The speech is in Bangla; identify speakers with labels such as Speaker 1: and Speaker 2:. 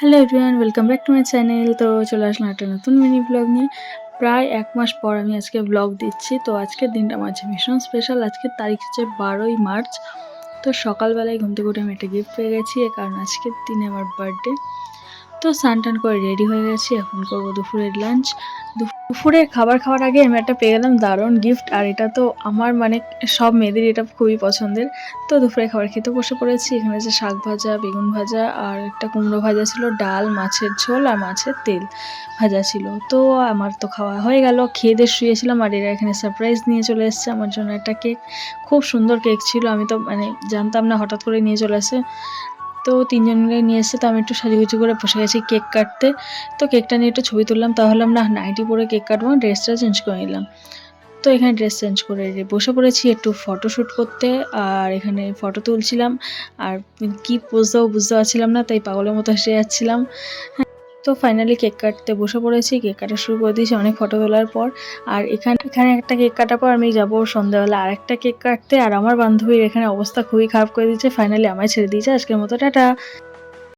Speaker 1: Hello everyone, welcome back to my channel. তো চলে আসলাম একটা নতুন মিনি ব্লগ নিয়ে। প্রায় ১ মাস পর আমি আজকে ব্লগ দিচ্ছি। তো আজকের দিনটা আমার কাছে ভীষণ স্পেশাল। আজকের তারিখ হচ্ছে ১২ই মার্চ। তো সকালবেলায় ঘুম থেকে উঠে আমি একটা গিফট পেয়ে গেছি, কারণ আজকের দিনে আমার বার্থডে। তো স্নান টান করে রেডি হয়ে গেছি, এখন করবো দুপুরের লাঞ্চ। দুপুরে খাবার খাওয়ার আগে আমি একটা পেয়ে গেলাম দারুণ গিফট, আর এটা তো আমার সব মেয়েদের এটা খুবই পছন্দের। তো দুপুরে খাবার খেতে বসে পড়েছি। এখানে আছে শাক ভাজা, বেগুন ভাজা, আর একটা কুমড়ো ভাজা ছিল, ডাল, মাছের ঝোল আর মাছের তেল ভাজা ছিল। তো আমার তো খাওয়া হয়ে গেল, খেয়ে দিয়ে শুয়েছিলাম। আর এরা এখানে সারপ্রাইজ নিয়ে চলে এসেছে আমার জন্য একটা কেক। খুব সুন্দর কেক ছিল, আমি তো জানতাম না, হঠাৎ করে নিয়ে চলে আসে। তো ৩ জন মিলে নিয়ে এসেছে, তো আমি একটু সাজুগুজু করে বসে গেছি কেক কাটতে। তো কেকটা নিয়ে একটু ছবি তুললাম, তাহলে না নাইটি পরে কেক কাটবো, ড্রেসটা চেঞ্জ করে নিলাম। তো এখানে ড্রেস চেঞ্জ করে বসে পড়েছি একটু ফটোশ্যুট করতে, আর এখানে ফটো তুলছিলাম। আর কি পোজ দেবো বুঝতে পারছিলাম না, তাই পাগলের মতো হেসে যাচ্ছিলাম। তো ফাইনালি কেক কাটতে বসে পড়েছি, কেক কাটা শুরু করে দিয়েছি অনেক ফটো তোলার পর। আর এখানে একটা কেক কাটার পর আমি যাবো সন্ধ্যাবেলা আরেকটা কেক কাটতে, আর আমার বান্ধবীর এখানে অবস্থা খুবই খারাপ করে দিয়েছে, ফাইনালি আমায় ছেড়ে দিয়েছে। আজকের মতো টাটা।